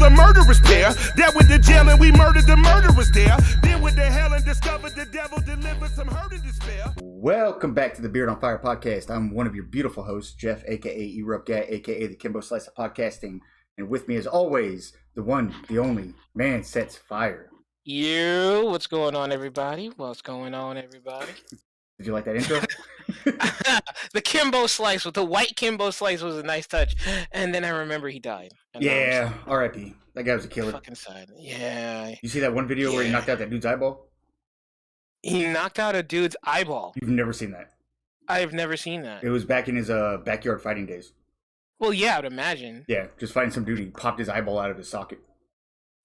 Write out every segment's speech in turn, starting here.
another murderous pair. That went to jail and we murdered the murderers there. Then went to hell and discovered the devil delivered some hurt and despair. Welcome back to the Beard on Fire podcast. I'm one of your beautiful hosts, Jeff, aka Erupt Guy, aka the Kimbo Slice of Podcasting. And with me as always, the one, the only, man sets fire. Yo, what's going on, everybody? What's going on, everybody? Did you like that intro? The Kimbo Slice, with the white Kimbo Slice was a nice touch. And then I remember he died. Yeah, R.I.P. That guy was a killer. Fucking sad. Yeah. You see that one video where he knocked out that dude's eyeball? He knocked out a dude's eyeball. You've never seen that? I've never seen that. It was back in his backyard fighting days. Well, yeah, I would imagine. Yeah, just fighting some dude. He popped his eyeball out of his socket.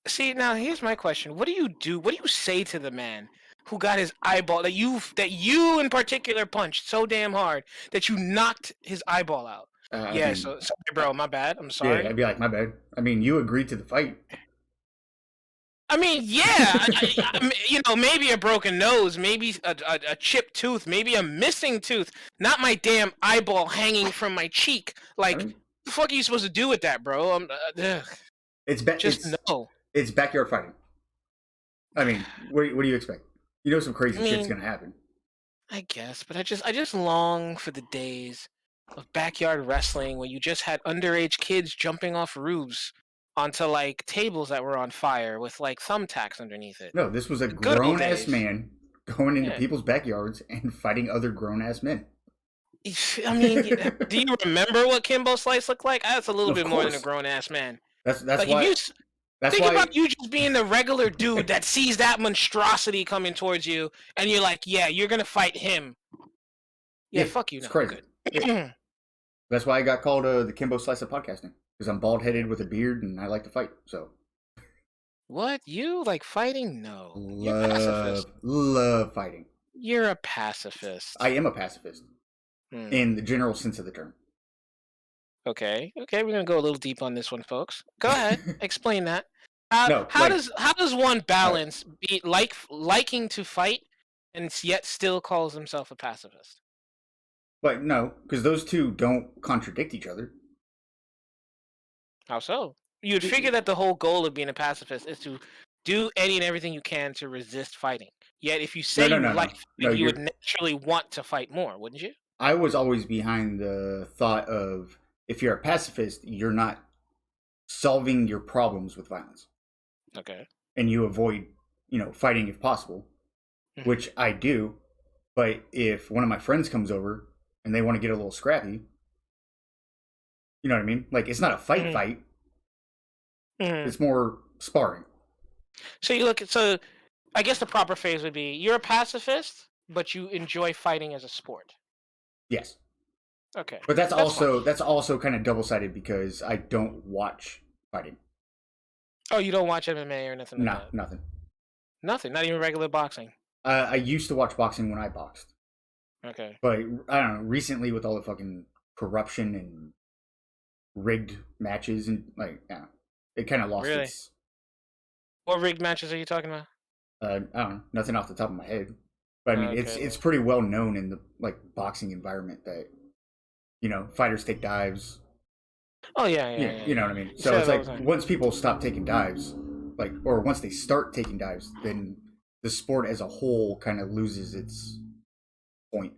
See, now here's my question. What do you do? What do you say to the man who got his eyeball, that you in particular punched so damn hard that you knocked his eyeball out? So sorry, bro, my bad. I'm sorry. Yeah, I'd be like, my bad. I mean, you agreed to the fight. I mean, yeah, maybe a broken nose, maybe a chipped tooth, maybe a missing tooth, not my damn eyeball hanging from my cheek. Like, the fuck are you supposed to do with that, bro? It's backyard fighting. I mean, what do you expect? You know, some crazy shit's gonna happen. I guess, but I just long for the days of backyard wrestling where you just had underage kids jumping off roofs onto like tables that were on fire with like thumbtacks underneath it. No, this was a grown-ass man going into people's backyards and fighting other grown-ass men. I mean, do you remember what Kimbo Slice looked like? That's a little bit more than a grown-ass man. That's like, why. Think about you just being the regular dude that sees that monstrosity coming towards you, and you're like, yeah, you're gonna fight him. Yeah, fuck you. It's crazy. Yeah. That's why I got called the Kimbo Slice of Podcasting. Because I'm bald-headed with a beard and I like to fight, so. What? You like fighting? No. You're a pacifist. Love fighting. You're a pacifist. I am a pacifist. In the general sense of the term. Okay, we're gonna go a little deep on this one, folks. Go ahead, explain that. How does one balance be liking to fight and yet still calls himself a pacifist? But no, because those two don't contradict each other. How so? You'd figure that the whole goal of being a pacifist is to do any and everything you can to resist fighting. Yet, if you say you would naturally want to fight more, wouldn't you? I was always behind the thought of, if you're a pacifist, you're not solving your problems with violence. Okay. And you avoid, fighting if possible, which I do. But if one of my friends comes over and they want to get a little scrappy, you know what I mean? Like, it's not a fight. It's more sparring. So I guess the proper phrase would be, you're a pacifist, but you enjoy fighting as a sport. Yes. Okay. But that's also kind of double-sided because I don't watch fighting. Oh, you don't watch MMA or nothing like that? Nothing. Nothing? Not even regular boxing? I used to watch boxing when I boxed. Okay. But, I don't know, recently with all the fucking corruption and rigged matches and, it kind of lost its... What rigged matches are you talking about? I don't know. Nothing off the top of my head. But, I mean, it's pretty well known in the, boxing environment that, fighters take dives. Oh, yeah. You know what I mean? So it's like, once people stop taking dives, or once they start taking dives, then the sport as a whole kind of loses its point.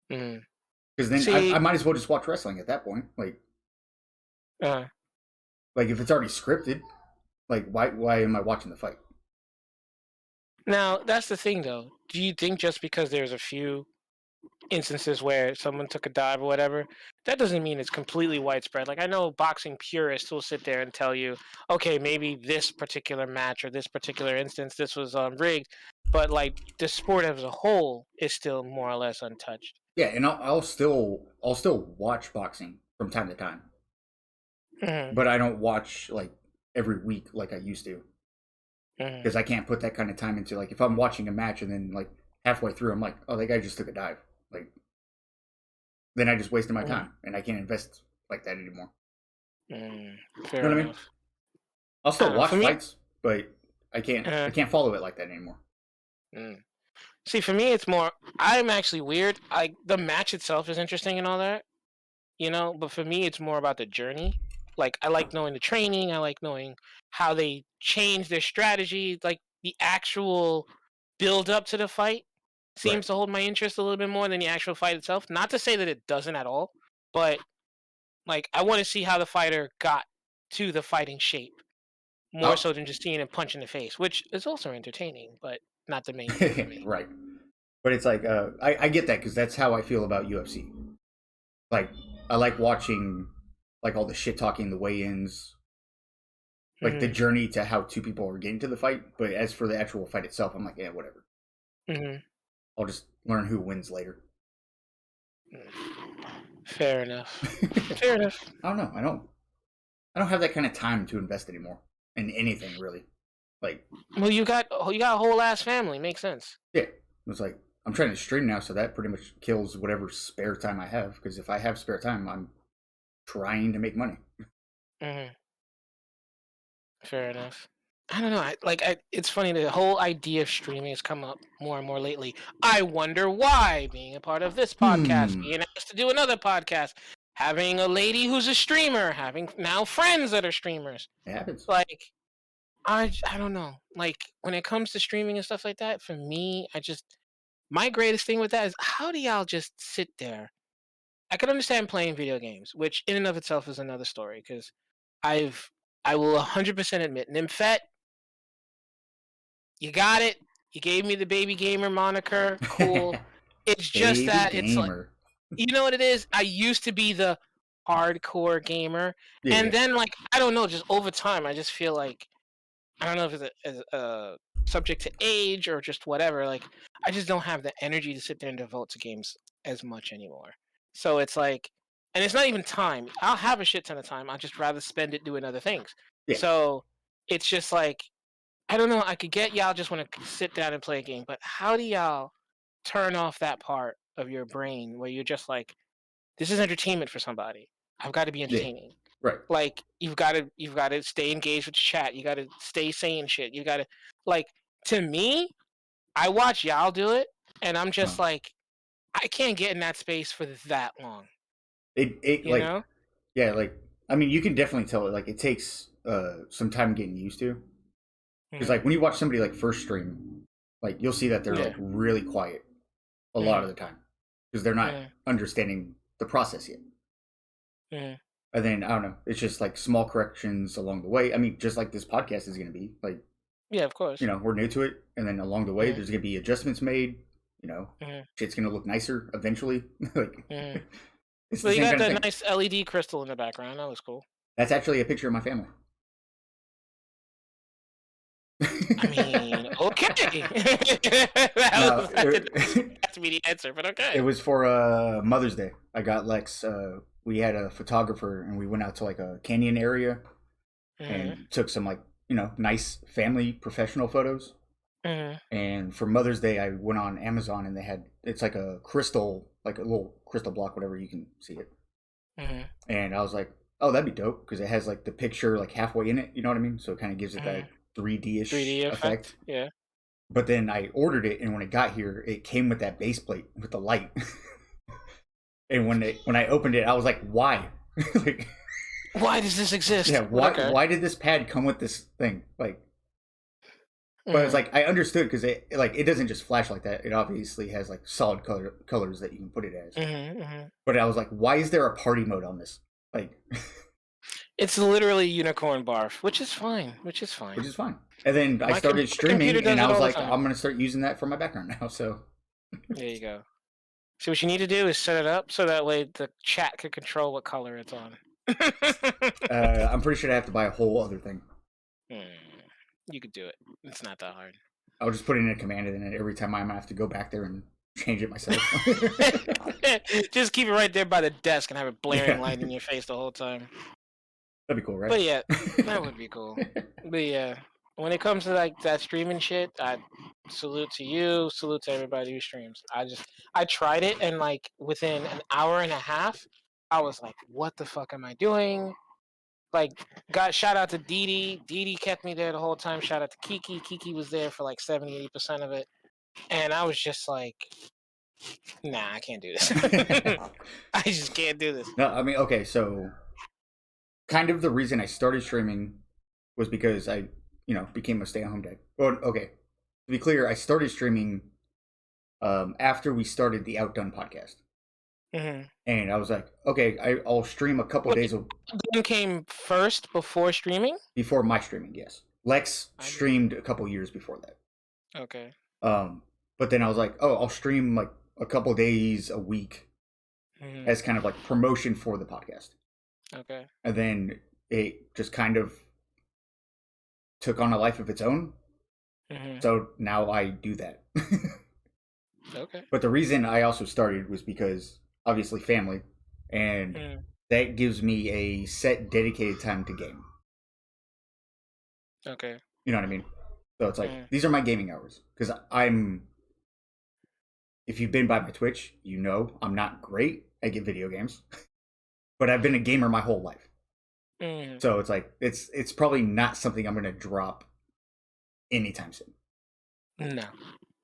Because then I might as well just watch wrestling at that point. If it's already scripted, why am I watching the fight? Now, that's the thing, though. Do you think just because there's a few instances where someone took a dive or whatever, that doesn't mean it's completely widespread? Like, I know boxing purists will sit there and tell you, okay, maybe this particular match or this particular instance, this was rigged, but, the sport as a whole is still more or less untouched. Yeah, and I'll still watch boxing from time to time. But I don't watch, every week like I used to. Because I can't put that kind of time into, if I'm watching a match and then, halfway through, I'm like, oh, that guy just took a dive. Then I just wasted my time, and I can't invest like that anymore. Fair enough. I mean? I'll still watch fights, but I can't follow it like that anymore. See, for me, it's more, I'm actually weird. The match itself is interesting and all that, but for me, it's more about the journey. Like, I like knowing the training. I like knowing how they change their strategy. Like, the actual build up to the fight Right. seems to hold my interest a little bit more than the actual fight itself. Not to say that it doesn't at all, but like, I want to see how the fighter got to the fighting shape more Oh, so than just seeing him punch in the face, which is also entertaining, but not the main thing for me. right. But it's like I get that because that's how I feel about UFC. Like I like watching like all the shit talking, the weigh-ins, like the journey to how two people are getting to the fight. But as for the actual fight itself, I'm like, yeah, whatever. Mm-hmm. I'll just learn who wins later. Fair enough. Fair enough. I don't know. I don't have that kind of time to invest anymore in anything really. Like, Well, you got a whole ass family. Makes sense. yeah, it's like I'm trying to stream now, so that pretty much kills whatever spare time I have. Because if I have spare time, I'm trying to make money. Mm-hmm. Fair enough. I don't know. It's funny. The whole idea of streaming has come up more and more lately. I wonder why. Being a part of this podcast, being asked to do another podcast, having a lady who's a streamer, having now friends that are streamers. It happens. Like, I don't know. Like, when it comes to streaming and stuff like that, for me, my greatest thing with that is how do y'all just sit there? I can understand playing video games, which in and of itself is another story. Because I will 100% admit, Nymphette, you got it. You gave me the baby gamer moniker. Cool. It's just Baby that gamer. it's like, you know what it is? I used to be the hardcore gamer. Yeah. And then, like, I don't know, just over time, I just feel like, I don't know if it's subject to age or just whatever. Like, I just don't have the energy to sit there and devote to games as much anymore. So it's like, and it's not even time. I'll have a shit ton of time. I'd just rather spend it doing other things. Yeah. So it's just like, I don't know. I could get y'all just want to sit down and play a game, but how do y'all turn off that part of your brain where you're just like, this is entertainment for somebody. I've got to be entertaining. Right. Like, you've got to stay engaged with the chat. You got to stay saying shit. You got to, like, to me, I watch y'all do it, and I'm just like, I can't get in that space for that long. It You like, know? yeah, like, I mean, you can definitely tell it. Like, it takes some time getting used to. Because like when you watch somebody like first stream, like you'll see that they're like really quiet a lot of the time because they're not understanding the process yet. And then I don't know, it's just like small corrections along the way. I mean, just like this podcast is going to be like, yeah, of course. You know, we're new to it, and then along the way, there's going to be adjustments made. You know, shit's going to look nicer eventually. Like, well, you got the nice LED crystal in the background. That was cool. That's actually a picture of my family. I mean, okay. That's me the answer, but okay. It was for Mother's Day. I got Lex. We had a photographer, and we went out to like a canyon area and took some like, you know, nice family professional photos. And for Mother's Day, I went on Amazon, and it's like a crystal, like a little crystal block, whatever, you can see it. And I was like, oh, that'd be dope because it has like the picture like halfway in it. You know what I mean? So it kind of gives it that 3D-ish 3D effect. Yeah. But then I ordered it, and when it got here, it came with that base plate with the light. And when I opened it, I was like, why? Like, why does this exist? Yeah, why did this pad come with this thing? Like, but it's like I understood because it doesn't just flash like that. It obviously has like solid colors that you can put it as. But I was like, why is there a party mode on this? Like, it's literally unicorn barf, which is fine. And then I started streaming, and I was like, I'm gonna start using that for my background now. So there you go. So what you need to do is set it up so that way the chat can control what color it's on. I'm pretty sure I have to buy a whole other thing. You could do it. It's not that hard. I'll just put in a command, and then every time I'm gonna have to go back there and change it myself. Just keep it right there by the desk and have it blaring light in your face the whole time. That'd be cool, right? But yeah, that would be cool. But yeah, when it comes to like that streaming shit, I salute to you, salute to everybody who streams. I tried it, and like within an hour and a half, I was like, what the fuck am I doing? Like, shout out to Dee Dee. Dee Dee kept me there the whole time. Shout out to Kiki. Kiki was there for like 70-80% of it. And I was just like, nah, I can't do this. I just can't do this. No, I mean, okay, so kind of the reason I started streaming was because I, became a stay-at-home dad. Well, okay. To be clear, I started streaming after we started the Outdone podcast. Mm-hmm. And I was like, okay, I'll stream a couple days. Outdone came first before streaming? Before my streaming, yes. Lex streamed a couple years before that. Okay. But then I was like, I'll stream like a couple days a week as kind of like promotion for the podcast. Okay. And then it just kind of took on a life of its own. Mm-hmm. So now I do that. Okay. But the reason I also started was because obviously family, and that gives me a set dedicated time to game. Okay. You know what I mean? So it's like, these are my gaming hours. Because if you've been by my Twitch, I'm not great at video games. But I've been a gamer my whole life. So it's like, it's probably not something I'm going to drop anytime soon. No.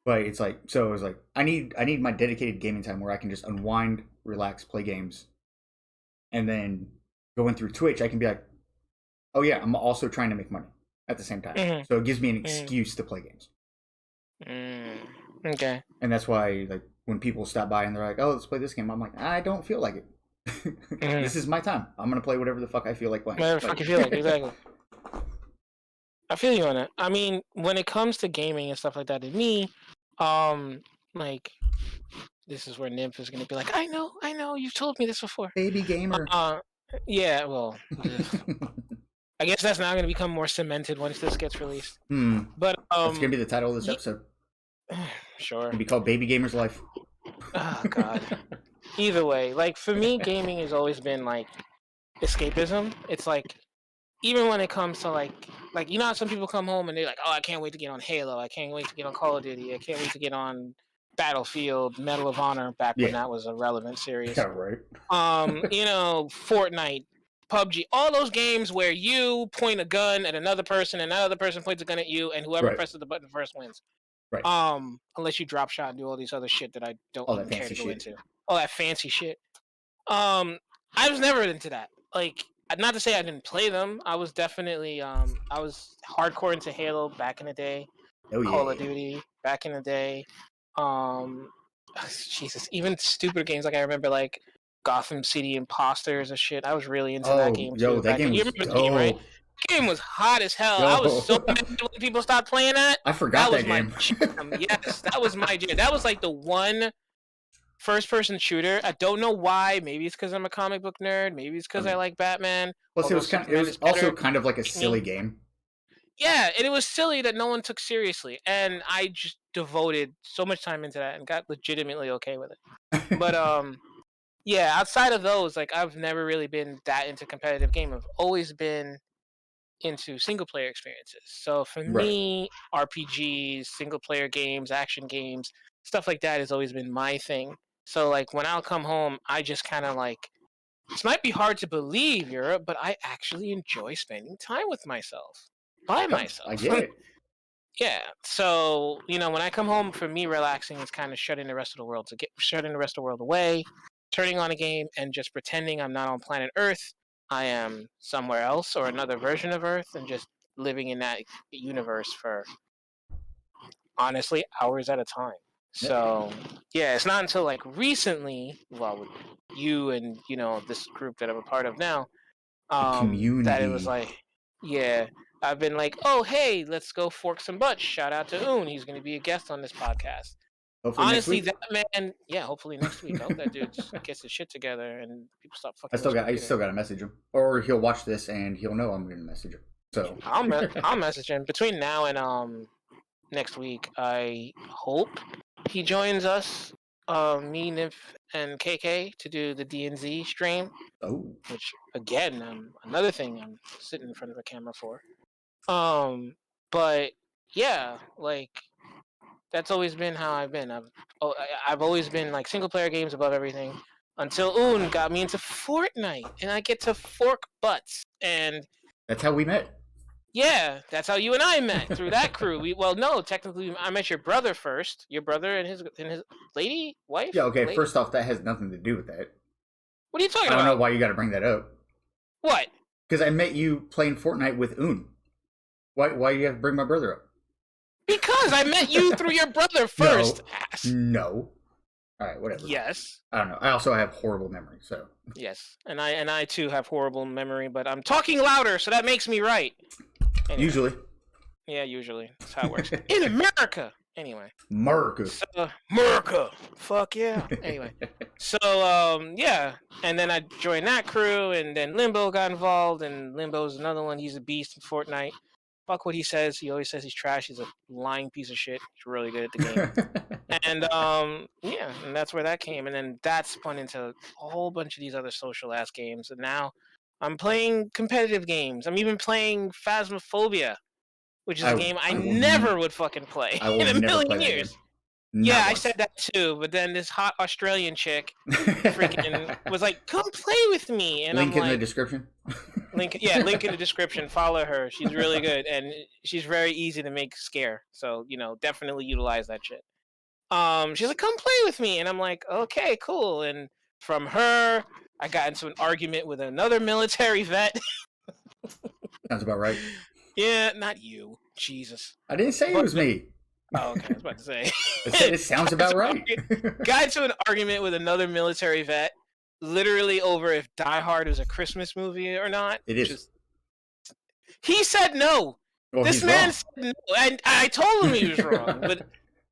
But it's like, so it was like, I need my dedicated gaming time where I can just unwind, relax, play games. And then going through Twitch, I can be like, oh yeah, I'm also trying to make money at the same time. So it gives me an excuse to play games. Okay. And that's why, like, when people stop by and they're like, oh, let's play this game, I'm like, I don't feel like it. This is my time. I'm going to play whatever the fuck I feel like playing. Whatever the fuck you feel like, exactly. I feel you on it. I mean, when it comes to gaming and stuff like that, to me, like, this is where Nymph is going to be like, I know, you've told me this before. Baby gamer. Yeah, well, I guess that's now going to become more cemented once this gets released. But that's going to be the title of this episode. Sure. It'll be called Baby Gamer's Life. Oh, God. Either way, like, for me, gaming has always been, like, escapism. It's like, even when it comes to, like, how some people come home and they're like, oh, I can't wait to get on Halo. I can't wait to get on Call of Duty. I can't wait to get on Battlefield, Medal of Honor, back when that was a relevant series. Yeah, right. Fortnite, PUBG, all those games where you point a gun at another person and that other person points a gun at you and whoever presses the button first wins. Right. Unless you drop shot and do all these other shit that I don't even care to go into. All that fancy shit. I was never into that. Like, not to say I didn't play them. I was definitely I was hardcore into Halo back in the day. Call of Duty back in the day. Jesus, even stupid games like I remember like Gotham City Imposters and shit. I was really into that game too. That game was dope. The game, right? The game was hot as hell. I was so mad when people stopped playing that. I forgot that game. Yes, that was my jam. That was like the one first-person shooter. I don't know why. Maybe it's because I'm a comic book nerd. Maybe it's because I like Batman. Plus, it was also kind of like a silly game. Yeah, and it was silly that no one took seriously, and I just devoted so much time into that and got legitimately okay with it. But yeah, outside of those, like I've never really been that into competitive game. I've always been into single-player experiences. So for me, RPGs, single-player games, action games, stuff like that has always been my thing. So like when I'll come home, I just kind of like, this might be hard to believe, Europe, but I actually enjoy spending time with myself. By myself. I get it. Yeah. So, when I come home, for me, relaxing is kind of shutting the rest of the world away, turning on a game, and just pretending I'm not on planet Earth. I am somewhere else or another version of Earth, and just living in that universe for, honestly, hours at a time. So, yeah, it's not until like recently, well, with you and, this group that I'm a part of now, that it was like, yeah, I've been like, oh, hey, let's go fork some butts. Shout out to Oon. He's going to be a guest on this podcast. Hopefully honestly, that man, yeah, hopefully next week. I hope that dude gets his shit together and people stop fucking. I still got to message him, or he'll watch this and he'll know I'm going to message him. So I'll message him between now and next week. I hope he joins us, me, Nymph, and KK to do the D&Z stream. Oh, which again, another thing I'm sitting in front of a camera for. But yeah, like that's always been how I've been. I've always been like single player games above everything until Oon got me into Fortnite, and I get to fork butts, and that's how we met. Yeah, that's how you and I met through that crew. Technically, I met your brother first. Your brother and his lady wife. Yeah, okay. First off, that has nothing to do with that. What are you talking about? I don't know why you got to bring that up. What? Because I met you playing Fortnite with Un. Why do you have to bring my brother up? Because I met you through your brother first. No. All right, whatever. Yes. I don't know. I also have horrible memory, so. Yes, and I too have horrible memory, but I'm talking louder, so that makes me right. Anyway. Usually. Yeah, usually. That's how it works. In America! Anyway. America. So, America! Fuck yeah. Anyway. So, yeah. And then I joined that crew, and then Limbo got involved, and Limbo's another one. He's a beast in Fortnite. Fuck what he says. He always says he's trash. He's a lying piece of shit. He's really good at the game. And, yeah, and that's where that came. And then that spun into a whole bunch of these other social ass games. And now I'm playing competitive games. I'm even playing Phasmophobia, which is a game I never would fucking play in a million years. Yeah, I said that too, but then this hot Australian chick freaking was like, "Come play with me," and link I'm in the description. Link in the description. Follow her; she's really good, and she's very easy to make scare. So definitely utilize that shit. She's like, "Come play with me," and I'm like, "Okay, cool." And from her, I got into an argument with another military vet. Sounds about right. Yeah, not you, Jesus. I didn't say it was me. Oh, okay. I was about to say. It sounds about right. Got into an argument with another military vet, literally over if Die Hard was a Christmas movie or not. It is. He said no. Well, this man said no. And I told him he was wrong, but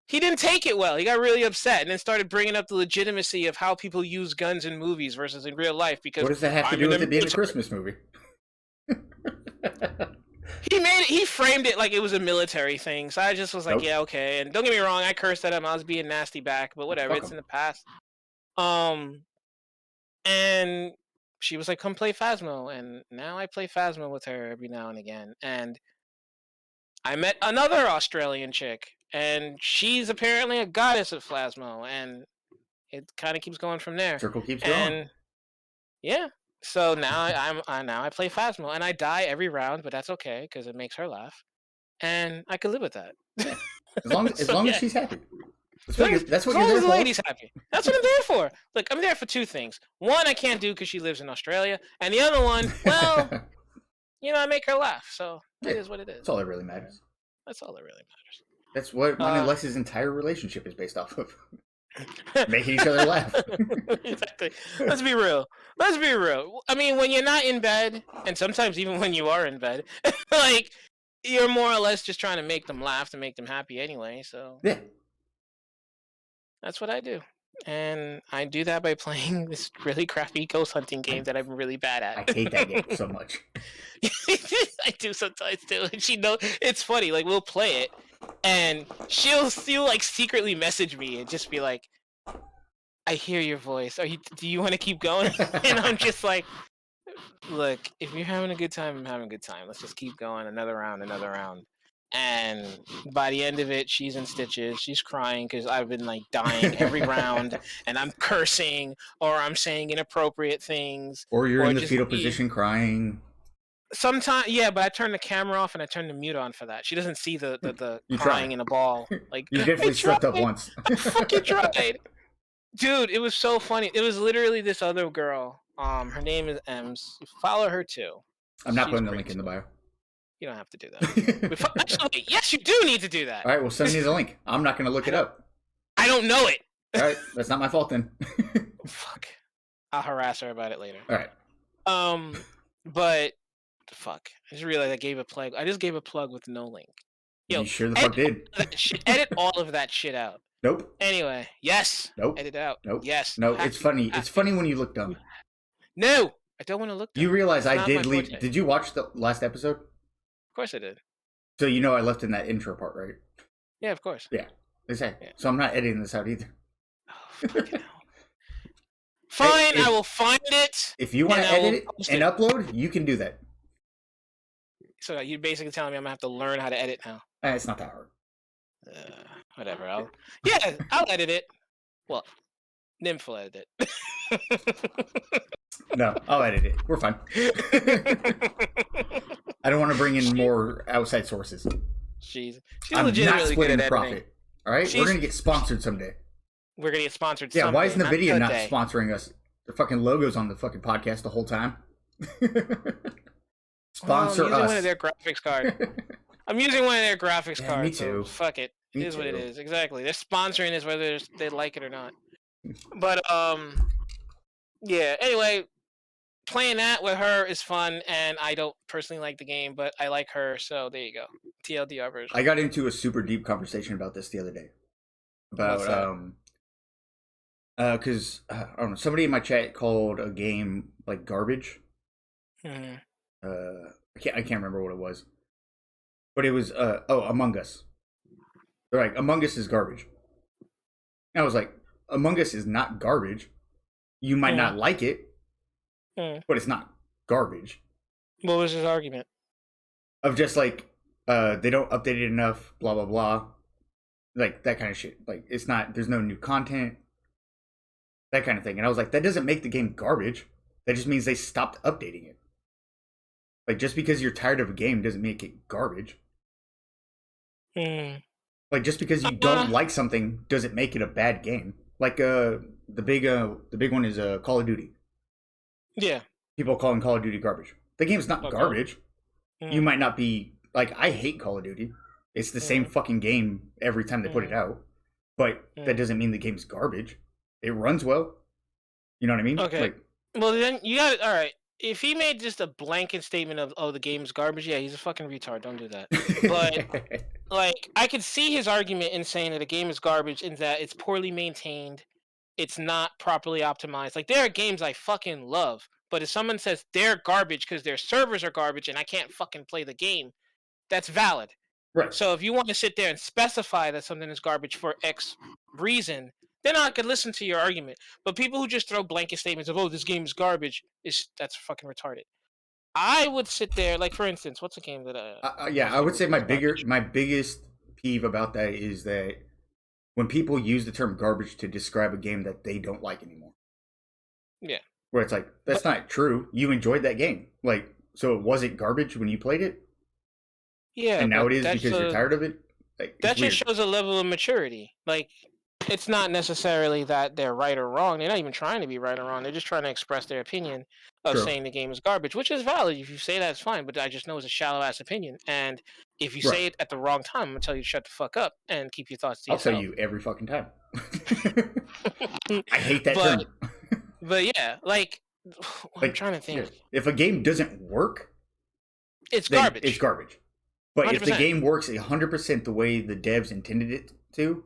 he didn't take it well. He got really upset and then started bringing up the legitimacy of how people use guns in movies versus in real life. Because what does that have to do with it being a Christmas movie? He framed it like it was a military thing, so I just was like, yeah, okay. And don't get me wrong, I cursed at him. I was being nasty back, but whatever. It's in the past. And she was like, "Come play Phasmo," and now I play Phasmo with her every now and again. And I met another Australian chick, and she's apparently a goddess at Phasmo, and it kind of keeps going from there. Circle keeps going. And yeah. So now I play Phasmo, and I die every round, but that's okay because it makes her laugh, and I could live with that. As long as she's happy. That's what you're there for. As long as the lady's happy. That's what I'm there for. Look, I'm there for two things. One, I can't do because she lives in Australia, and the other one, well, I make her laugh. So it is what it is. That's all that really matters. That's all that really matters. That's what mine and Lex's entire relationship is based off of. Making each other laugh. Exactly. Let's be real. I mean, when you're not in bed, and sometimes even when you are in bed, like, you're more or less just trying to make them laugh to make them happy anyway, so. Yeah. That's what I do. And I do that by playing this really crappy ghost hunting game that I'm really bad at. I hate that game so much. I do sometimes too. And she knows. It's funny. Like, we'll play it, and she'll like secretly message me and just be like, "I hear your voice. Do you want to keep going?" And I'm just like, "Look, if you're having a good time, I'm having a good time. Let's just keep going. Another round. And by the end of it, she's in stitches. She's crying because I've been like dying every round, and I'm cursing or I'm saying inappropriate things. Or you're in the fetal position crying. Sometimes, yeah, but I turn the camera off and I turn the mute on for that. She doesn't see the crying in a ball. Like, you definitely stepped up once. I fucking tried, dude. It was so funny. It was literally this other girl. Her name is Ems. Follow her too. I'm not putting the link in the bio. You don't have to do that. Actually, yes, you do need to do that. All right, well, send me the link. I'm not going to look it up. I don't know it. All right, that's not my fault then. Fuck. I'll harass her about it later. All right. But fuck. I just realized I just gave a plug with no link. Yo, you sure the fuck did. Edit all of that shit out. Nope. Anyway, yes. Nope. Edit out. Nope. Yes. No, it's funny. It's funny when you look dumb. No, I don't want to look dumb. You realize I did leave. Did you watch the last episode? Of course I did. So I left in that intro part, right? Yeah, of course. Yeah, exactly. Yeah. So I'm not editing this out either. Oh, fucking hell. Fine, I will find it. If you want to edit it and upload, you can do that. So you're basically telling me I'm going to have to learn how to edit now? It's not that hard. Whatever. I'll edit it. Well, Nymph will edit it. No, I'll edit it. We're fine. I don't want to bring in more outside sources. She's I'm legitimately not splitting good the at profit. editing. All right? We're going to get sponsored someday. We're going to get sponsored someday. Yeah, why isn't the video not today. Sponsoring us? The fucking logo's on the fucking podcast the whole time. Sponsor I'm using us. one of their graphics cards. I'm using one of their graphics cards. Me too. So fuck it. Me It is too. what it is. Exactly. They're sponsoring this whether they like it or not. But yeah. Anyway, playing that with her is fun, and I don't personally like the game, but I like her, so there you go. TLDR version. I got into a super deep conversation about this the other day. About because I don't know, somebody in my chat called a game like garbage. Mm-hmm. I can't remember what it was, but it was Among Us. They're like, Among Us is garbage. And I was like, Among Us is not garbage. You might not like it, but it's not garbage. What was his argument? Of just like they don't update it enough, blah blah blah, like that kind of shit. Like it's not, there's no new content, that kind of thing. And I was like, that doesn't make the game garbage. That just means they stopped updating it. Like just because you're tired of a game doesn't make it garbage. Like just because you don't like something doesn't make it a bad game. Like the big one is Call of Duty. Yeah. People calling Call of Duty garbage. The game's not garbage. You might not be like, I hate Call of Duty. It's the same fucking game every time they put it out. But that doesn't mean the game's garbage. It runs well. You know what I mean? Okay. Like, well, then you got it. All right. If he made just a blanket statement of, oh, the game's garbage, yeah, he's a fucking retard. Don't do that. But, like, I could see his argument in saying that a game is garbage in that it's poorly maintained. It's not properly optimized. Like, there are games I fucking love. But if someone says they're garbage because their servers are garbage and I can't fucking play the game, that's valid. Right. So if you want to sit there and specify that something is garbage for X reason, then I could listen to your argument. But people who just throw blanket statements of, oh, this game is garbage, that's fucking retarded. I would sit there, like, for instance, what's a game that I would say my biggest peeve about that is that when people use the term garbage to describe a game that they don't like anymore. Yeah. Where it's like, that's not true. You enjoyed that game. Like, so it wasn't garbage when you played it? Yeah. And now it is because you're tired of it? Like, that just shows a level of maturity. Like, it's not necessarily that they're right or wrong. They're not even trying to be right or wrong. They're just trying to express their opinion of saying the game is garbage, which is valid. If you say that, it's fine. But I just know it's a shallow-ass opinion. And if you say it at the wrong time, I'm going to tell you to shut the fuck up and keep your thoughts to yourself. I'll tell you every fucking time. I hate that term. But yeah, like, I'm trying to think. If a game doesn't work, it's garbage. It's garbage. But 100%. if the game works 100% the way the devs intended it to,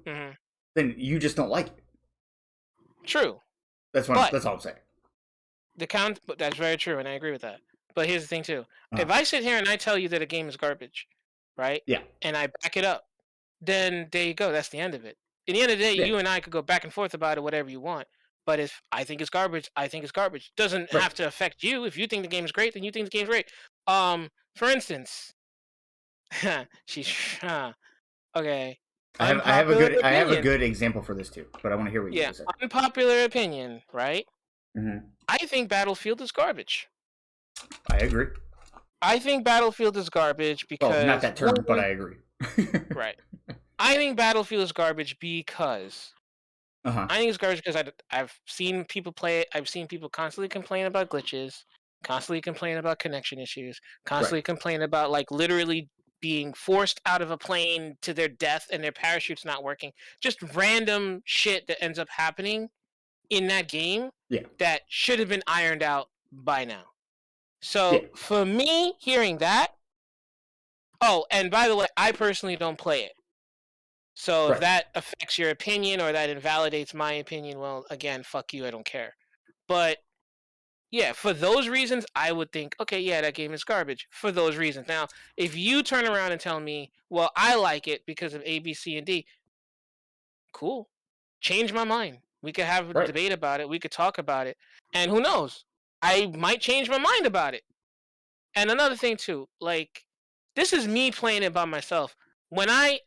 then you just don't like it. True. That's all I'm saying. That's very true, and I agree with that. But here's the thing too: if I sit here and I tell you that a game is garbage, right? Yeah. And I back it up, then there you go. That's the end of it. At the end of the day, you and I could go back and forth about it, whatever you want. But if I think it's garbage, I think it's garbage. Doesn't have to affect you. If you think the game's great, then you think the game's great. For instance, okay. I have a good example for this too, but I want to hear what you have to say. Unpopular opinion, right? Mm-hmm. I think Battlefield is garbage. I agree. I think Battlefield is garbage because not that term, but I agree. Right. I think Battlefield is garbage because I think it's garbage because I've seen people play it. I've seen people constantly complain about glitches, constantly complain about connection issues, constantly complain about like literally being forced out of a plane to their death and their parachute's not working. Just random shit that ends up happening in that game that should have been ironed out by now. So for me, hearing that, and by the way, I personally don't play it. So if that affects your opinion or that invalidates my opinion, well, again, fuck you, I don't care. But yeah, for those reasons, I would think, okay, yeah, that game is garbage. For those reasons. Now, if you turn around and tell me, well, I like it because of A, B, C, and D, cool. Change my mind. We could have a debate about it. We could talk about it. And who knows? I might change my mind about it. And another thing, too, like, this is me playing it by myself. When I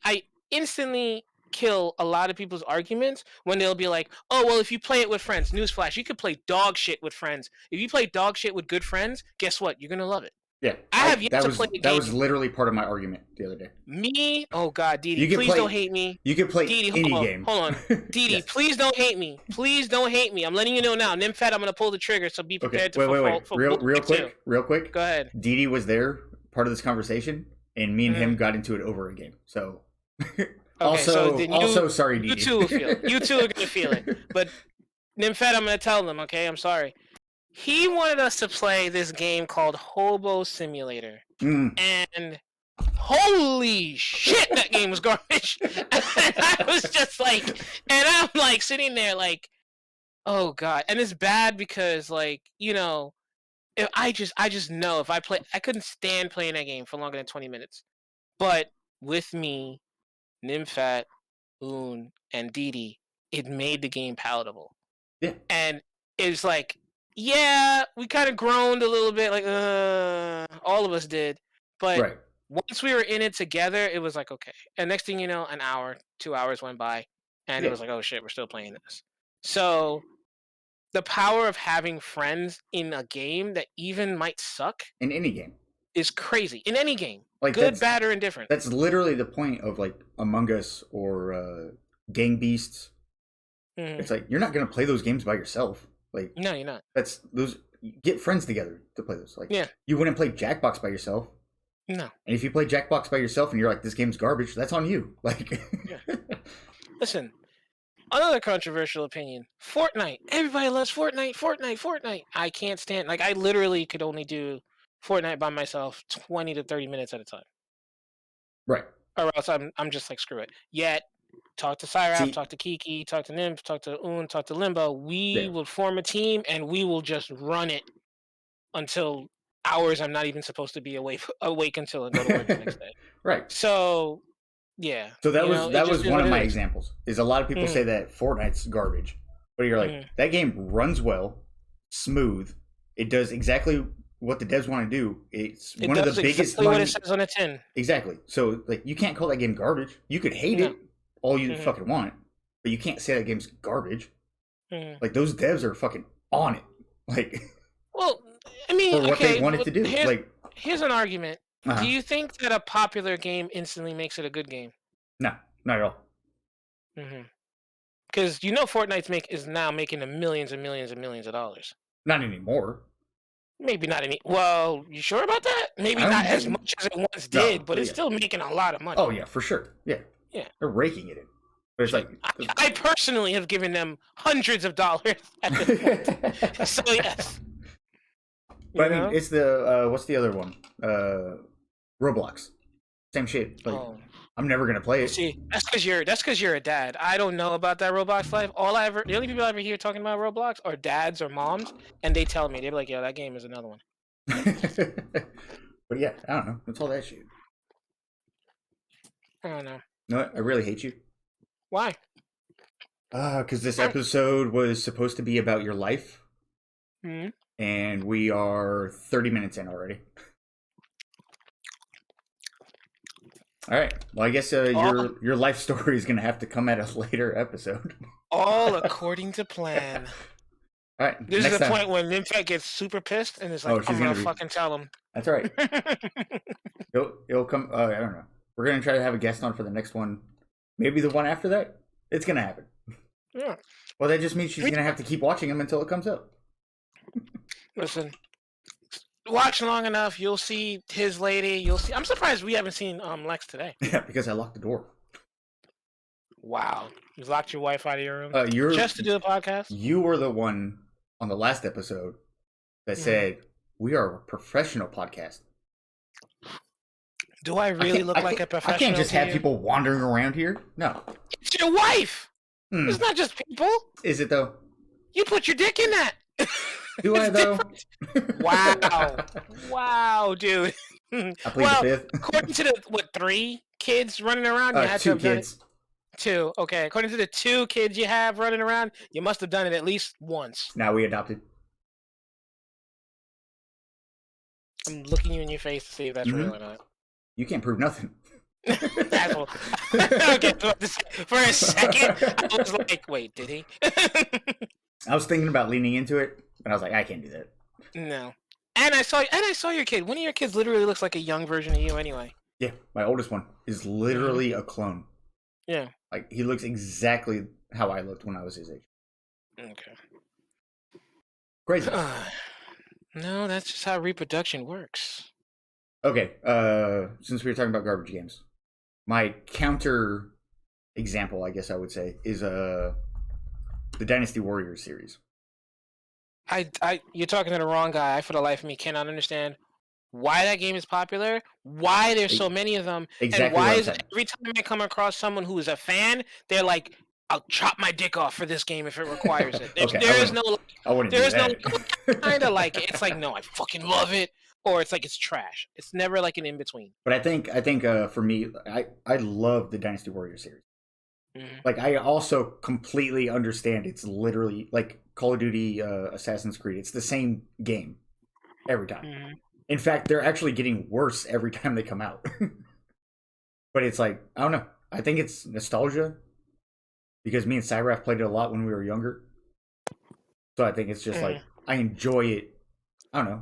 instantly kill a lot of people's arguments when they'll be like, oh, well, if you play it with friends, newsflash, you could play dog shit with friends. If you play dog shit with good friends, guess what? You're going to love it. Yeah, I have yet to play the game. That was literally part of my argument the other day. Me? Oh God, Didi, please don't hate me. You can play Didi, any game. Hold on. Didi, yes. Please don't hate me. Please don't hate me. I'm letting you know now. Nymphette, I'm going to pull the trigger, so be prepared to wait. Real quick. Go ahead. Didi was there, part of this conversation, and me and him got into it over a game. So, also, sorry, Didi. You two will feel it. You two are going to feel it. But Nymphette, I'm going to tell them, okay? I'm sorry. He wanted us to play this game called Hobo Simulator. And holy shit, that game was garbage. And I was just like, and I'm like sitting there like, oh God. And it's bad because like, you know, if I just know if I couldn't stand playing that game for longer than 20 minutes. But with me, Nymphette, Un, and Didi, it made the game palatable. Yeah. And it's like, yeah, we kind of groaned a little bit, like, all of us did. But once we were in it together, it was like, okay. And next thing you know, an hour, 2 hours went by, and it was like, oh shit, we're still playing this. So the power of having friends in a game that even might suck in any game is crazy. In any game, like good, bad, or indifferent. That's literally the point of like Among Us or Gang Beasts. Mm-hmm. It's like you're not gonna play those games by yourself. Like, no, you're not. That's those. Get friends together to play those. Like, yeah, you wouldn't play Jackbox by yourself. No. And if you play Jackbox by yourself and you're like, this game's garbage, that's on you. Like, yeah. Listen, another controversial opinion: Fortnite. Everybody loves Fortnite. I can't stand. Like, I literally could only do Fortnite by myself 20 to 30 minutes at a time. Right. Or else I'm just like, screw it. Yet. Talk to Syrap, talk to Kiki, talk to Nymph, talk to Un, talk to Limbo. We will form a team and we will just run it until hours I'm not even supposed to be awake until I go to work the next day. Right. So, yeah. So that was one of my examples. Is a lot of people say that Fortnite's garbage, but you're like, that game runs well, smooth. It does exactly what the devs want to do. It's one of the biggest. Exactly what it says on a tin. Exactly. So like, you can't call that game garbage. You could hate it. All you fucking want, but you can't say that game's garbage. Like, those devs are fucking on it. Like, well, I mean, for what they wanted to do. Here's an argument. Do you think that a popular game instantly makes it a good game? No, not at all. Because you know Fortnite is now making millions and millions and millions of dollars. Not anymore. Maybe not any. Well, you sure about that? Maybe not as much as it once did, but it's still making a lot of money. Oh yeah, for sure. Yeah. Yeah, they're raking it in. But it's like I personally have given them hundreds of dollars at this point. So yes. But I mean, it's the what's the other one? Roblox. Same shit. Like, I'm never gonna play it. See, that's because you're a dad. I don't know about that Roblox life. The only people I ever hear talking about Roblox are dads or moms, and they tell me, they're like, "Yo, that game is another one." But yeah, I don't know. It's all that shit. I don't know. No, I really hate you. Why? Because this episode was supposed to be about your life. And we are 30 minutes in already. All right. Well, I guess your life story is going to have to come at a later episode. All according to plan. All right. This is the point when Nymphette gets super pissed and is like, I'm going to fucking tell him. That's all right. It'll come. I don't know. We're going to try to have a guest on for the next one. Maybe the one after that. It's going to happen. Yeah. Well, that just means she's going to have to keep watching them until it comes up. Listen, watch long enough, you'll see his lady. You'll see. I'm surprised we haven't seen Lex today. Yeah, because I locked the door. Wow. You locked your wife out of your room? Just to do the podcast? You were the one on the last episode that said, we are a professional podcast. Do I really look like a professional? I can't just have people wandering around here. No. It's your wife. It's not just people. Is it, though? You put your dick in that. Do I, though? Wow, dude. I plead the fifth. According to the, 3 kids running around? You had 2 kids. 2. Okay. According to the 2 kids you have running around, you must have done it at least once. Now we adopted. I'm looking you in your face to see if that's real or not. You can't prove nothing. Asshole. Okay, for a second, I was like, wait, did he? I was thinking about leaning into it, but I was like, I can't do that. No. And I saw your kid. One of your kids literally looks like a young version of you, anyway. Yeah, my oldest one is literally a clone. Yeah. Like he looks exactly how I looked when I was his age. Okay. Crazy. No, that's just how reproduction works. Okay, since we were talking about garbage games, my counter example, I guess I would say, is the Dynasty Warriors series. You're talking to the wrong guy. I, for the life of me, cannot understand why that game is popular, why there's so many of them, exactly, and why is every time I come across someone who is a fan, they're like, "I'll chop my dick off for this game if it requires it." Okay, there's no kind of like it. It's like, no, I fucking love it, or it's like it's trash. It's never like an in between. But I think for me, I love the Dynasty Warriors series. Mm-hmm. Like I also completely understand it's literally like Call of Duty, Assassin's Creed. It's the same game every time. Mm-hmm. In fact, they're actually getting worse every time they come out. But it's like, I don't know. I think it's nostalgia because me and Cyraf played it a lot when we were younger. So I think it's just like I enjoy it. I don't know.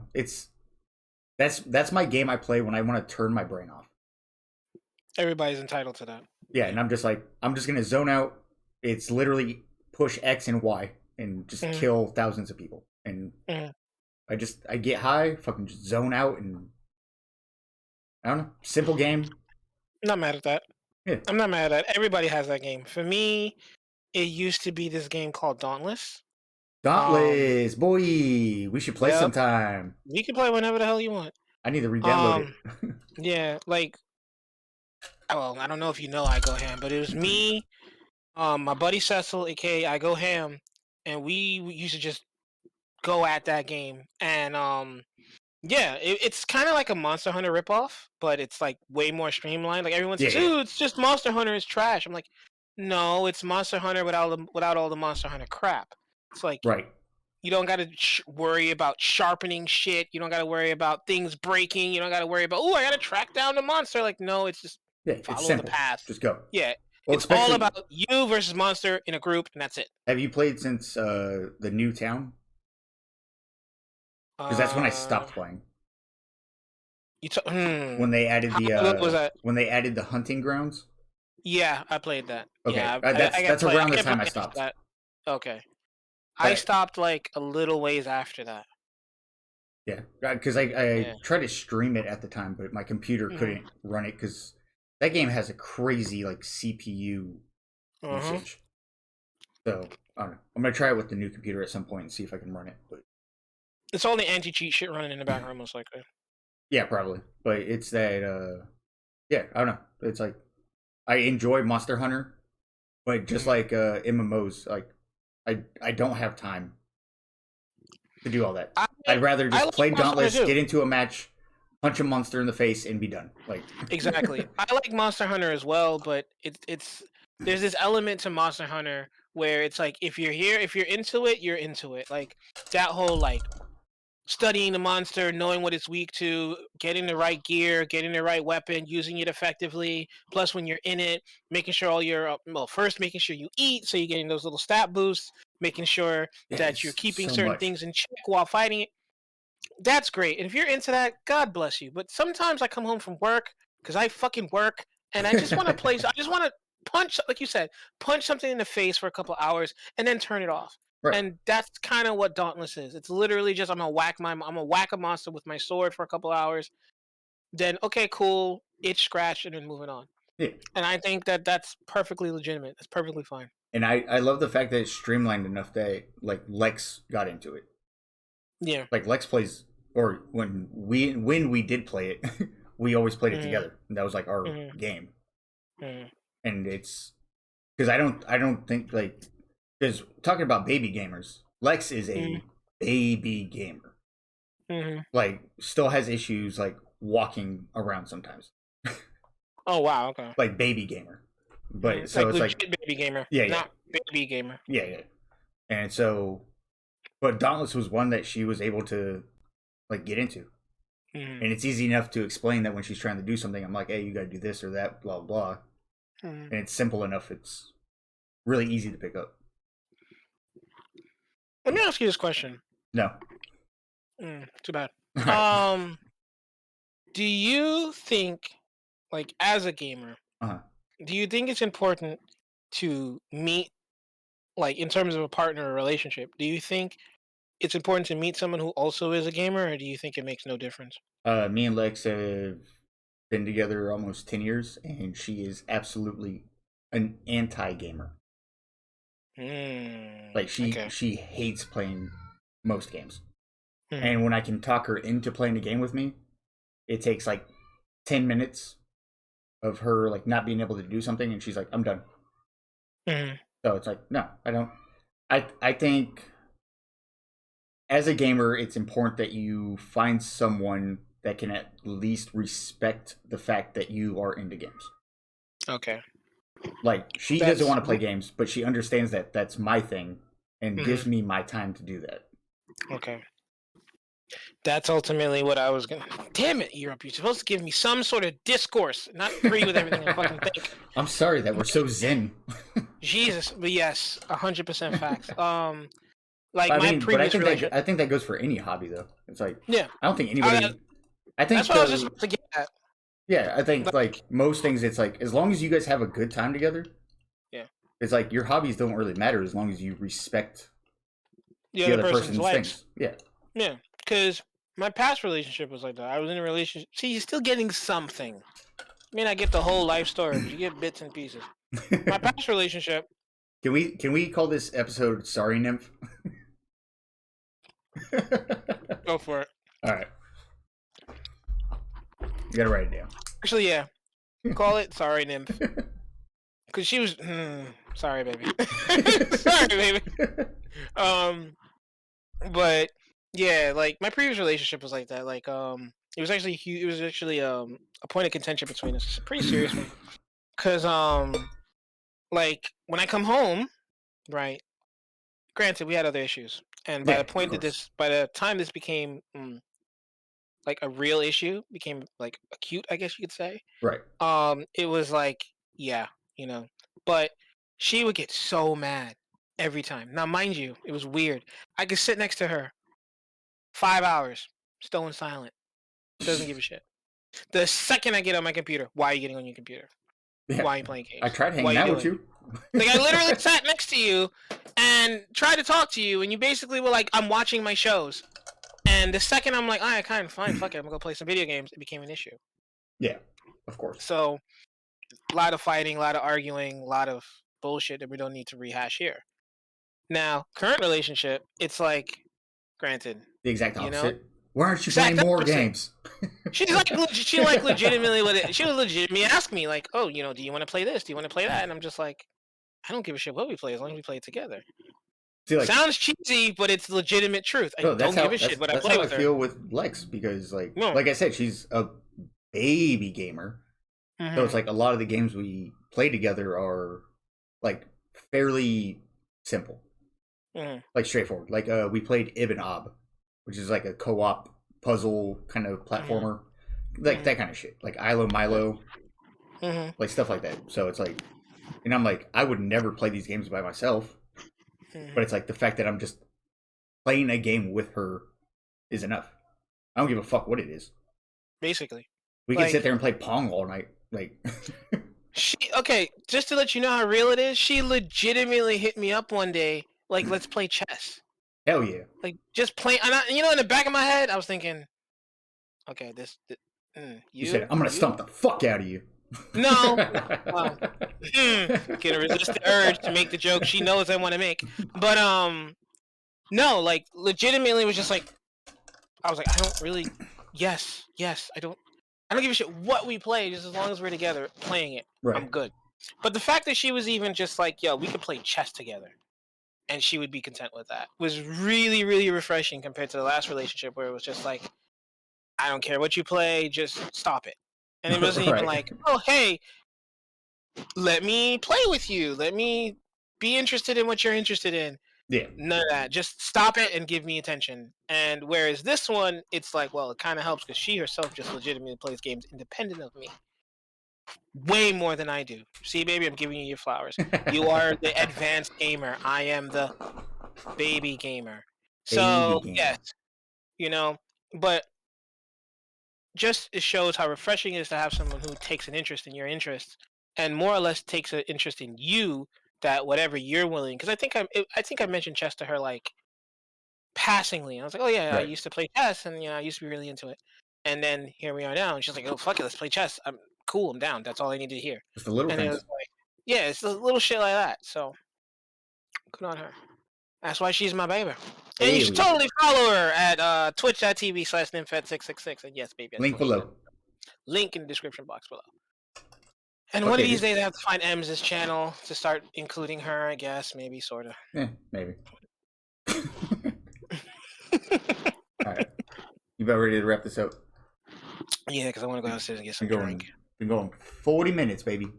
That's my game I play when I want to turn my brain off. Everybody's entitled to that. Yeah, and I'm just gonna zone out. It's literally push X and Y and just kill thousands of people. And I get high, fucking just zone out, and I don't know. Simple game. Not mad at that. Yeah. I'm not mad at that. Everybody has that game. For me, it used to be this game called Dauntless. Dauntless, boy, we should play sometime. You can play whenever the hell you want. I need to re-download it. Yeah, like, well, I don't know if you know I Go Ham, but it was me, my buddy Cecil, aka I Go Ham, and we used to just go at that game. And yeah, it's kind of like a Monster Hunter ripoff, but it's like way more streamlined. Like everyone says, "Dude, it's just Monster Hunter is trash." I'm like, no, it's Monster Hunter without all the Monster Hunter crap. It's like, right. You don't got to worry about sharpening shit. You don't got to worry about things breaking. You don't got to worry about, oh, I got to track down the monster. Like, no, it's just follow the path. Just go. Yeah. Well, it's all about you versus monster in a group, and that's it. Have you played since the new town? Because that's when I stopped playing. When they added when they added the hunting grounds. Yeah, I played that. Okay, yeah, that's around the time I stopped. That. Okay. I stopped like a little ways after that. Yeah, because I tried to stream it at the time, but my computer couldn't run it because that game has a crazy like CPU usage. So I don't know. I'm gonna try it with the new computer at some point and see if I can run it. But it's all the anti-cheat shit running in the background, most likely. Yeah, probably. But it's that. Yeah, I don't know. It's like I enjoy Monster Hunter, but just like MMOs, like. I don't have time to do all that. I'd rather just play Dauntless, get into a match, punch a monster in the face, and be done. Like exactly. I like Monster Hunter as well, but it's there's this element to Monster Hunter where it's like if you're into it, you're into it. Like that whole like studying the monster, knowing what it's weak to, getting the right gear, getting the right weapon, using it effectively. Plus, when you're in it, making sure first making sure you eat, so you're getting those little stat boosts, making sure that you're keeping certain things in check while fighting it. That's great. And if you're into that, God bless you. But sometimes I come home from work, because I fucking work, and I just want to play. I just want to punch, like you said, punch something in the face for a couple hours, and then turn it off. Right. And that's kind of what Dauntless is. It's literally just I'm gonna whack a monster with my sword for a couple hours, then okay, cool, itch, scratch, and then moving on. Yeah. And I think that's perfectly legitimate. That's perfectly fine. And I love the fact that it's streamlined enough that like Lex got into it. Yeah. Like Lex plays, or when we did play it, we always played it together. And that was like our game. And it's because I don't think like. Because talking about baby gamers, Lex is a baby gamer. Like, still has issues like walking around sometimes. Oh wow, okay. Like baby gamer, but so it's like baby gamer, not baby gamer. Yeah. And so, but Dauntless was one that she was able to like get into, and it's easy enough to explain that when she's trying to do something, I'm like, hey, you got to do this or that, blah blah, and it's simple enough. It's really easy to pick up. Let me ask you this question. No. Too bad. Um, do you think, like, as a gamer, Uh-huh. do you think it's important to meet, like, in terms of a partner or relationship? Do you think it's important to meet someone who also is a gamer, or do you think it makes no difference? Me and Lex have been together almost 10 years, and she is absolutely an anti-gamer. Like, Okay. she hates playing most games. Mhm. And when I can talk her into playing a game with me, it takes like 10 minutes of her like not being able to do something, and she's like, I'm done. Mhm. So it's like, no, I don't. I think as a gamer, it's important that you find someone that can at least respect the fact that you are into games. Okay. Like, she That's doesn't want to play games, but she understands that that's my thing and gives me my time to do that. okay. That's ultimately what I was gonna. Damn it, Europe! You're supposed to give me some sort of discourse, not agree with everything I fucking think. I'm sorry that we're so zen. Jesus, but yes, 100% facts. Like I my mean, but previous relationship. I think that goes for any hobby though. It's like, Yeah, I don't think anybody. I think that's what I was just about to get at. yeah, I think Like, like most things, it's like as long as you guys have a good time together. yeah, It's like your hobbies don't really matter as long as you respect the the other other person's person's likes. things. Yeah. Yeah, because my past relationship was like that. I was in a relationship. See, you're still getting something. I mean, I get the whole life story, but you get bits and pieces. My past relationship. Can we call this episode "Sorry Nymph"? Go for it. All right. You gotta write it down. Actually, yeah. Call it "Sorry, Nymph." Because she was. Sorry, baby. Sorry, baby. But yeah, like my previous relationship was like that. Like, it was actually a point of contention between us. It's a pretty serious one. Cause like when I come home, right? Granted, we had other issues, and Yeah, of course. by the time this became like a real issue, became like acute, I guess you could say. Right. It was like, yeah, you know, but she would get so mad every time. Now, mind you, it was weird. I could sit next to her 5 hours, stone silent, doesn't give a shit. The second I get on my computer, why are you getting on your computer? Yeah. Why are you playing I games? tried What are hanging you out with doing? you. Like, I literally sat next to you and tried to talk to you, and you basically were like, I'm watching my shows. And the second I'm like, all right, kind of fine, fuck it, I'm gonna go play some video games, it became an issue. Yeah, of course. So, a lot of fighting, a lot of arguing, a lot of bullshit that we don't need to rehash here. Now, current relationship, it's like, granted, The exact you know, opposite. Why aren't you exact playing more opposite. games? She legitimately she would legitimately ask me like, oh, you know, do you want to play this? Do you want to play that? And I'm just like, I don't give a shit what we play as long as we play it together. See, like, Sounds cheesy, but it's legitimate truth. I no, don't give a shit what I that's play how I with her. feel with Lex because No. like I said, she's a baby gamer. Mhm. So it's like a lot of the games we play together are like fairly simple, Mhm. like straightforward. Like we played Ibn Ob, which is like a co-op puzzle kind of platformer, like that kind of shit. Like Ilo Milo, Mhm. like stuff like that. So it's like, and I'm like, I would never play these games by myself, but it's like the fact that I'm just playing a game with her is enough. I don't give a fuck what it is. Basically, We can like, sit there and play Pong all night. Like, okay, just to let you know how real it is, she legitimately hit me up one day, like, let's play chess. hell yeah. Like, just play. And you know, in the back of my head, I was thinking, okay, You said, I'm going to stomp the fuck out of you. No. Gonna resist the urge to make the joke she knows I want to make. But, no, like, legitimately was just like, I was like, I don't really, yes, I don't give a shit what we play, just as long as we're together playing it. Right. I'm good. But the fact that she was even just like, yo, we could play chess together, and she would be content with that, was really, really refreshing compared to the last relationship where it was just like, I don't care what you play, just stop it. And it wasn't even like, oh, hey, let me play with you. Let me be interested in what you're interested in. Yeah. None of that. Just stop it and give me attention. And whereas this one, it's like, well, it kind of helps because she herself just legitimately plays games independent of me. Way more than I do. See, baby, I'm giving you your flowers. You are the advanced gamer. I am the baby gamer. So, Baby gamer. yes, you know, but just it shows how refreshing it is to have someone who takes an interest in your interests and more or less takes an interest in you. That whatever you're willing, because I think I mentioned chess to her like passingly. I was like, oh yeah, I Right. used to play chess, and I used to be really into it. And then here we are now, and she's like, oh fuck it, let's play chess. I'm cool. I'm down. That's all I needed to hear. Just the little And it things. was like, yeah, it's the little shit like that. So good on her. That's why she's my baby. And you should totally follow her at twitch.tv/Nymphette666. And yes, baby. Link below. Link in the description box below. And one of these days I have to find M's channel to start including her, I guess. Maybe, sort of. Yeah, maybe. Alright. You about ready to wrap this up? Yeah, because I want to go downstairs and get some drink. Been going 40 minutes, baby.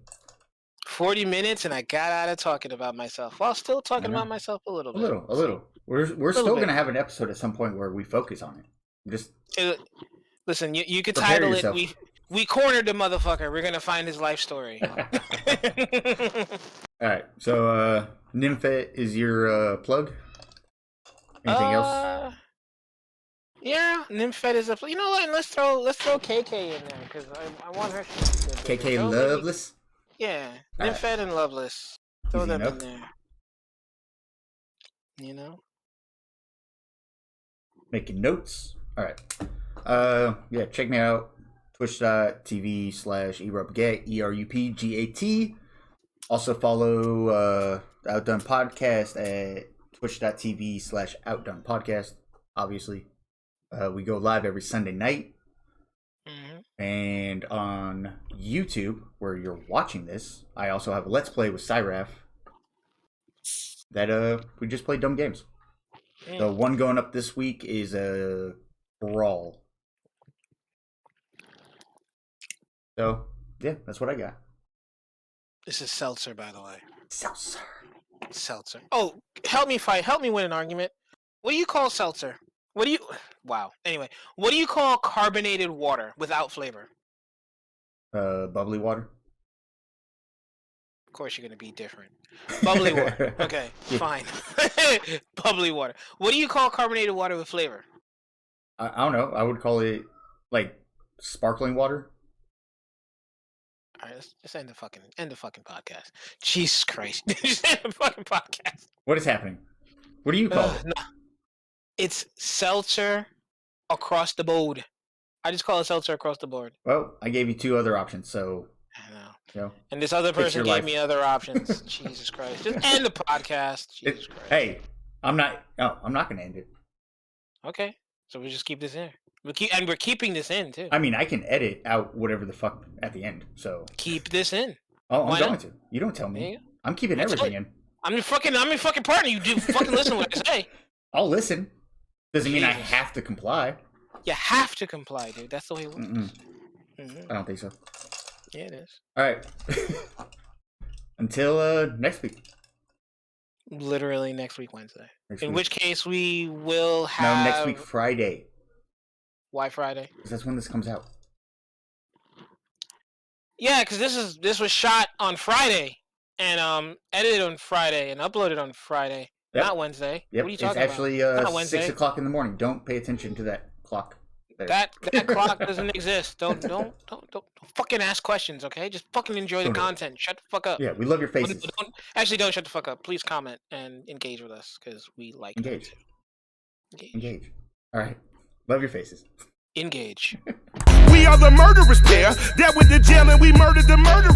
40 minutes, and I got out of talking about myself while still talking about myself a little bit. A little. We're still going to have an episode at some point where we focus on it. Just listen, you could title yourself. It We cornered the motherfucker. We're going to find his life story. Alright, so Nymphette is your plug? Anything else? Yeah, Nymphette is a. You know what? Let's throw KK in there because I want her. kkloveless. Yeah, Nymphette and Loveless. Throw them in there. You know. Making notes. All right. Yeah, check me out. Twitch.tv/erupgat ERUPGAT. Also follow Outdone Podcast at twitch.tv/Outdone Podcast. Obviously. We go live every Sunday night. Mm-hmm. And on YouTube, where you're watching this, I also have a Let's Play with Cyraf that we just play dumb games. The one going up this week is a Brawl. So, yeah, that's what I got. This is Seltzer, by the way. Seltzer. Oh, help me win an argument. What do you call seltzer? Wow. Anyway, what do you call carbonated water without flavor? Bubbly water. Of course you're going to be different. Bubbly water. Okay, fine. Bubbly water. What do you call carbonated water with flavor? I don't know. I would call it, like, sparkling water. All right, let's just end the fucking podcast. Jesus Christ. Just end the fucking podcast. What is happening? What do you call it? No. It's seltzer across the board. I just call it seltzer across the board. Well, I gave you two other options, so... I know. You know, and this other person gave me other options. Jesus Christ. Just end the podcast. Jesus Christ. Hey, I'm not going to end it. Okay. So we'll just keep this in. We're keeping this in, too. I mean, I can edit out whatever the fuck at the end, so... Keep this in. Oh, I'm going to. You don't tell me. I'm keeping everything in. I'm your fucking partner. You do fucking listen to what I say. I'll listen. Doesn't mean I have to comply. You have to comply, dude. That's the way it works. Mm-hmm. I don't think so. Yeah, it is. All right. Until next week. Literally next week, Wednesday. Which case we will have... No, next week, Friday. Why Friday? Because that's when this comes out. Yeah, because this was shot on Friday and edited on Friday and uploaded on Friday. Yep. Not Wednesday. Yep. What are you talking about? It's actually 6 o'clock in the morning. Don't pay attention to that clock. There. That clock doesn't exist. Don't fucking ask questions, okay? Just fucking enjoy the content. Shut the fuck up. Yeah, we love your faces. Don't shut the fuck up. Please comment and engage with us because we like engage. Engage. All right. Love your faces. Engage. We are the murderous pair that went to jail and we murdered the murderers.